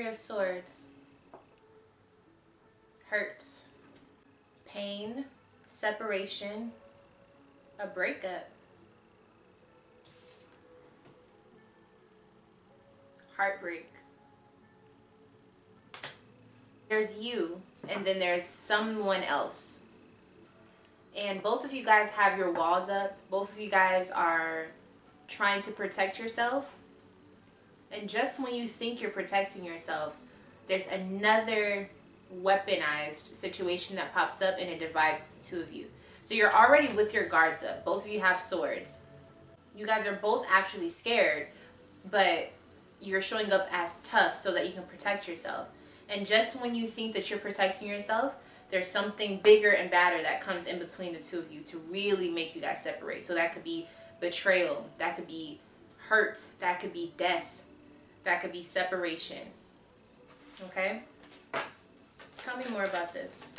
Three of Swords. Hurt. Pain. Separation. A breakup. Heartbreak. There's you, and then there's someone else. And both of you guys have your walls up. Both of you guys are trying to protect yourself. And just when you think you're protecting yourself, there's another weaponized situation that pops up and it divides the two of you. So you're already with your guards up. Both of you have swords. You guys are both actually scared, but you're showing up as tough so that you can protect yourself. And just when you think that you're protecting yourself, there's something bigger and badder that comes in between the two of you to really make you guys separate. So that could be betrayal, that could be hurt, that could be death, that could be separation. Okay? Tell me more about this.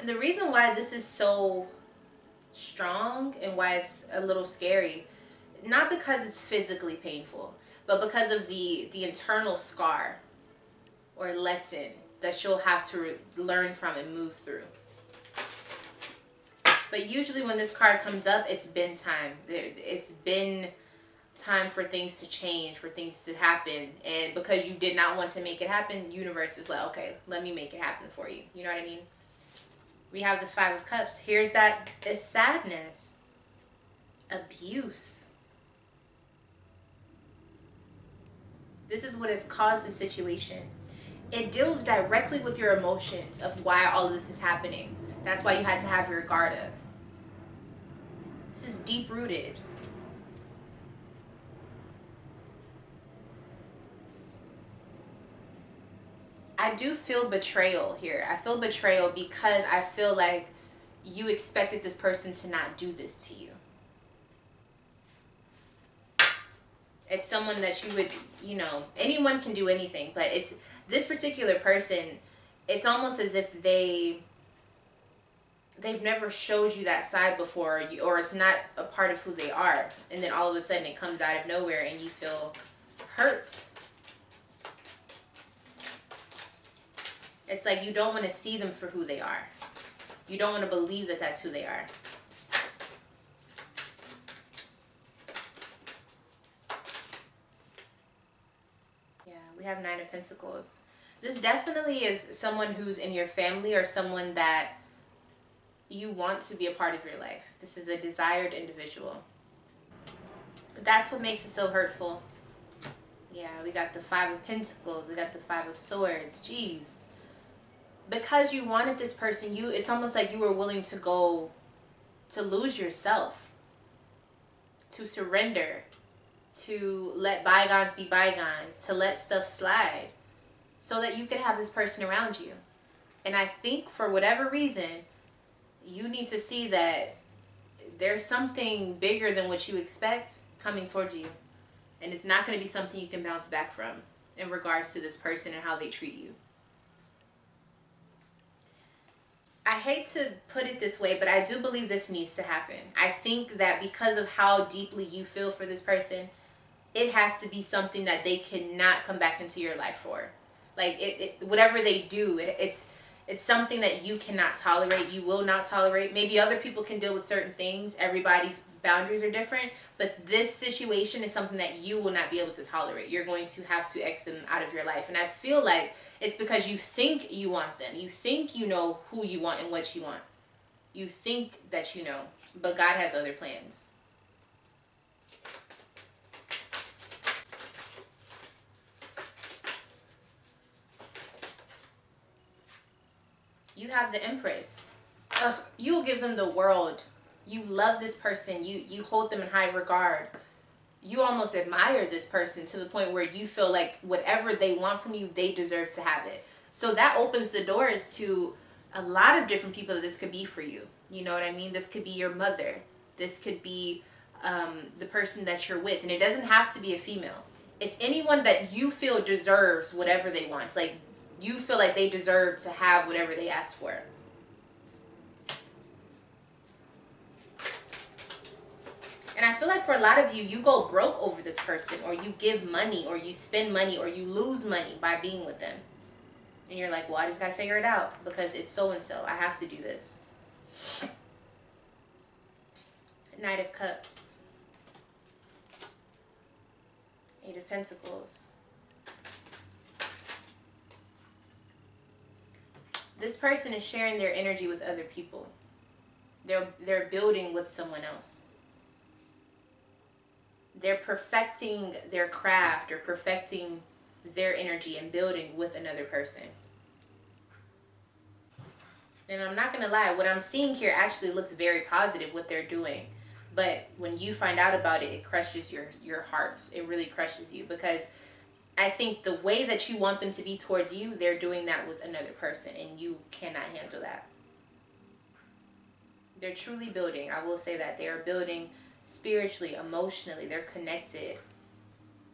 And the reason why this is so strong and why it's a little scary, not because it's physically painful, but because of the internal scar or lesson that she'll have to learn from and move through. But usually when this card comes up, it's been time. It's been time for things to change, for things to happen. And because you did not want to make it happen, universe is like, okay, let me make it happen for you. You know what I mean? We have the Five of Cups. Here's that is sadness, abuse. This is what has caused the situation. It deals directly with your emotions of why all of this is happening. That's why you had to have your guard up. This is deep-rooted. I do feel betrayal here. I feel betrayal because I feel like you expected this person to not do this to you. It's someone that you would, you know, anyone can do anything, but it's this particular person, it's almost as if they've never showed you that side before, or it's not a part of who they are. And then all of a sudden it comes out of nowhere and you feel hurt. It's like you don't want to see them for who they are. You don't want to believe that that's who they are. Yeah, we have Nine of Pentacles. This definitely is someone who's in your family or someone that you want to be a part of your life. This is a desired individual. But that's what makes it so hurtful. Yeah, we got the Five of Pentacles. We got the Five of Swords. Jeez. Because you wanted this person, it's almost like you were willing to go to lose yourself, to surrender, to let bygones be bygones, to let stuff slide so that you could have this person around you. And I think for whatever reason, you need to see that there's something bigger than what you expect coming towards you. And it's not going to be something you can bounce back from in regards to this person and how they treat you. I hate to put it this way, but I do believe this needs to happen. I think that because of how deeply you feel for this person, it has to be something that they cannot come back into your life for. Like, whatever they do, it's something that you cannot tolerate. You will not tolerate. Maybe other people can deal with certain things. Everybody's boundaries are different. But this situation is something that you will not be able to tolerate. You're going to have to exit them out of your life. And I feel like it's because you think you want them. You think you know who you want and what you want. You think that you know. But God has other plans. You have the Empress. Ugh, you will give them the world. You love this person. You hold them in high regard. You almost admire this person to the point where you feel like whatever they want from you, they deserve to have it. So that opens the doors to a lot of different people that this could be for you. You know what I mean? This could be your mother. This could be the person that you're with. And it doesn't have to be a female. It's anyone that you feel deserves whatever they want. It's like you feel like they deserve to have whatever they ask for. feel like for a lot of you, you go broke over this person, or you give money, or you spend money, or you lose money by being with them. And you're like, well, I just got to figure it out because it's so-and-so. I have to do this. Knight of Cups. Eight of Pentacles. This person is sharing their energy with other people. They're building with someone else. They're perfecting their craft or perfecting their energy and building with another person. And I'm not going to lie, what I'm seeing here actually looks very positive, what they're doing. But when you find out about it, it crushes your heart. It really crushes you, because I think the way that you want them to be towards you, they're doing that with another person, and you cannot handle that. They're truly building. I will say that. They are building spiritually, emotionally. They're connected.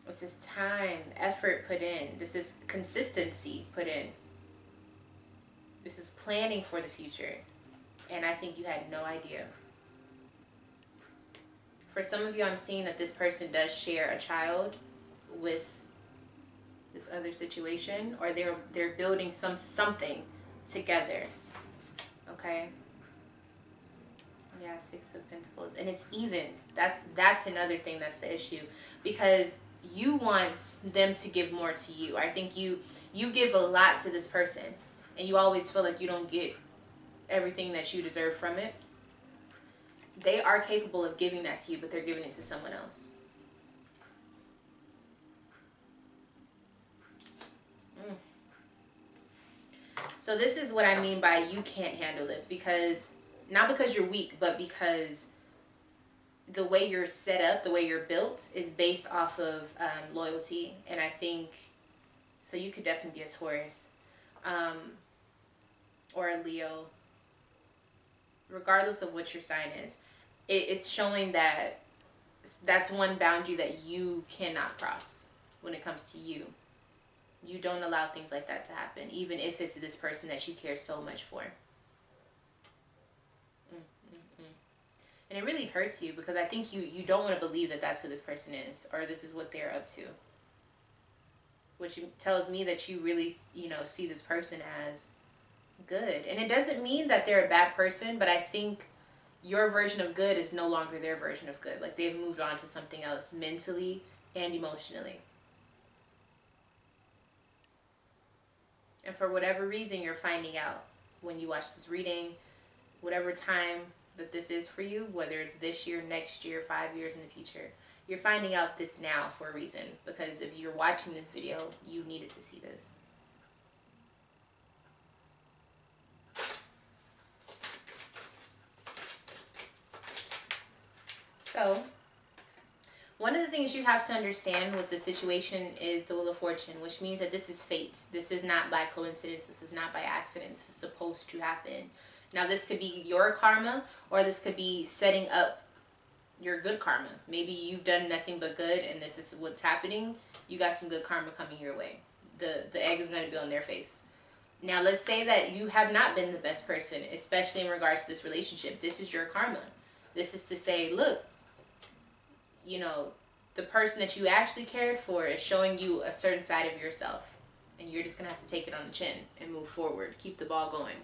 This is time, effort put in. This is consistency put in. This is planning for the future. And I think you had no idea. For some of you, I'm seeing that this person does share a child with this other situation, or they're building something together. Okay? Yeah, Six of Pentacles. And it's even. That's another thing that's the issue. Because you want them to give more to you. I think you give a lot to this person, and you always feel like you don't get everything that you deserve from it. They are capable of giving that to you, but they're giving it to someone else. So this is what I mean by you can't handle this, because not because you're weak, but because the way you're set up, the way you're built is based off of loyalty. And I think, so you could definitely be a Taurus or a Leo, regardless of what your sign is. It's showing that that's one boundary that you cannot cross when it comes to you. You don't allow things like that to happen, even if it's this person that you care so much for. And it really hurts you, because I think you don't want to believe that that's who this person is, or this is what they're up to. Which tells me that you really, see this person as good. And it doesn't mean that they're a bad person, but I think your version of good is no longer their version of good. Like, they've moved on to something else mentally and emotionally. And for whatever reason, you're finding out when you watch this reading, whatever time that this is for you, whether it's this year, next year, 5 years in the future, you're finding out this now for a reason. Because if you're watching this video, you needed to see this. So, one of the things you have to understand with the situation is the Wheel of Fortune, which means that this is fate. This is not by coincidence. This is not by accident. This is supposed to happen. Now, this could be your karma, or this could be setting up your good karma. Maybe you've done nothing but good, and this is what's happening. You got some good karma coming your way. The egg is going to be on their face. Now, let's say that you have not been the best person, especially in regards to this relationship. This is your karma. This is to say, look, the person that you actually cared for is showing you a certain side of yourself. And you're just going to have to take it on the chin and move forward. Keep the ball going.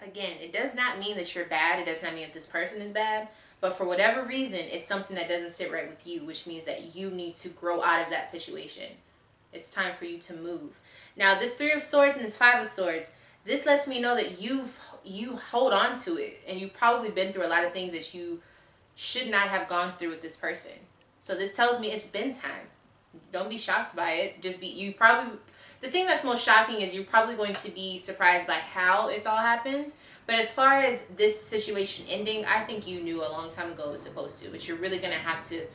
Again, it does not mean that you're bad. It does not mean that this person is bad. But for whatever reason, it's something that doesn't sit right with you, which means that you need to grow out of that situation. It's time for you to move. Now, this Three of Swords and this Five of Swords, this lets me know that you hold on to it. And you've probably been through a lot of things that you should not have gone through with this person. So this tells me it's been time. Don't be shocked by it. The thing that's most shocking is you're probably going to be surprised by how it's all happened. But as far as this situation ending, I think you knew a long time ago it was supposed to. But you're really going to have to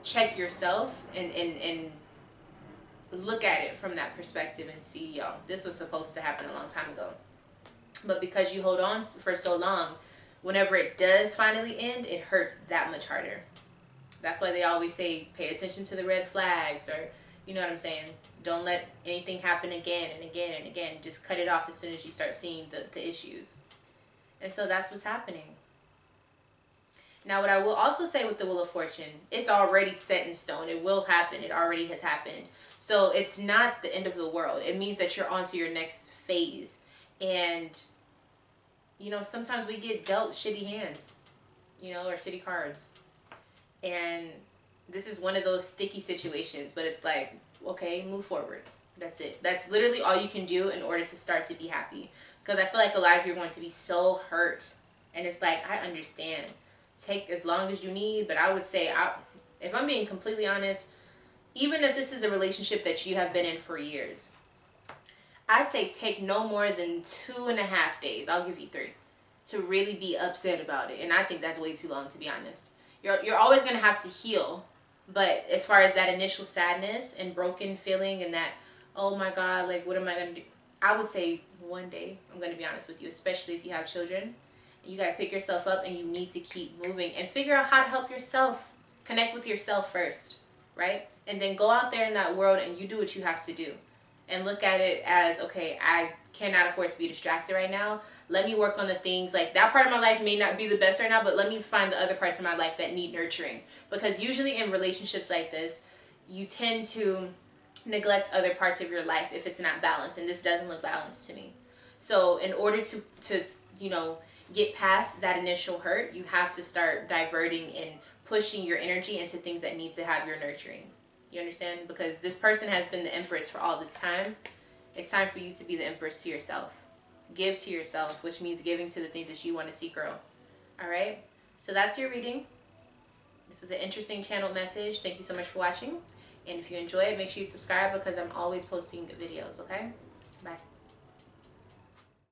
check yourself and look at it from that perspective and see, this was supposed to happen a long time ago. But because you hold on for so long, whenever it does finally end, it hurts that much harder. That's why they always say, pay attention to the red flags, or, you know what I'm saying? Don't let anything happen again and again and again. Just cut it off as soon as you start seeing the issues. And so that's what's happening. Now, what I will also say with the Wheel of Fortune, it's already set in stone. It will happen. It already has happened. So it's not the end of the world. It means that you're on to your next phase. And, you know, sometimes we get dealt shitty hands, you know, or shitty cards. And this is one of those sticky situations, but it's like, okay, move forward. That's it. That's literally all you can do in order to start to be happy. Because I feel like a lot of you are going to be so hurt. And it's like, I understand. Take as long as you need, but I would say, if I'm being completely honest, even if this is a relationship that you have been in for years, I say take no more than 2.5 days. I'll give you 3 to really be upset about it. And I think that's way too long, to be honest. You're always going to have to heal. But as far as that initial sadness and broken feeling and that, oh my God, like, what am I going to do? I would say 1 day, I'm going to be honest with you, especially if you have children. You got to pick yourself up and you need to keep moving and figure out how to help yourself. Connect with yourself first, right? And then go out there in that world and you do what you have to do. And look at it as, okay, I cannot afford to be distracted right now. Let me work on the things, like that part of my life may not be the best right now, but let me find the other parts of my life that need nurturing. Because usually in relationships like this, you tend to neglect other parts of your life if it's not balanced. And this doesn't look balanced to me. So in order to you know, get past that initial hurt, you have to start diverting and pushing your energy into things that need to have your nurturing. You understand? Because this person has been the empress for all this time. It's time for you to be the empress to yourself. Give to yourself, which means giving to the things that you want to see grow. Alright? So that's your reading. This is an interesting channeled message. Thank you so much for watching. And if you enjoy it, make sure you subscribe because I'm always posting videos, okay? Bye.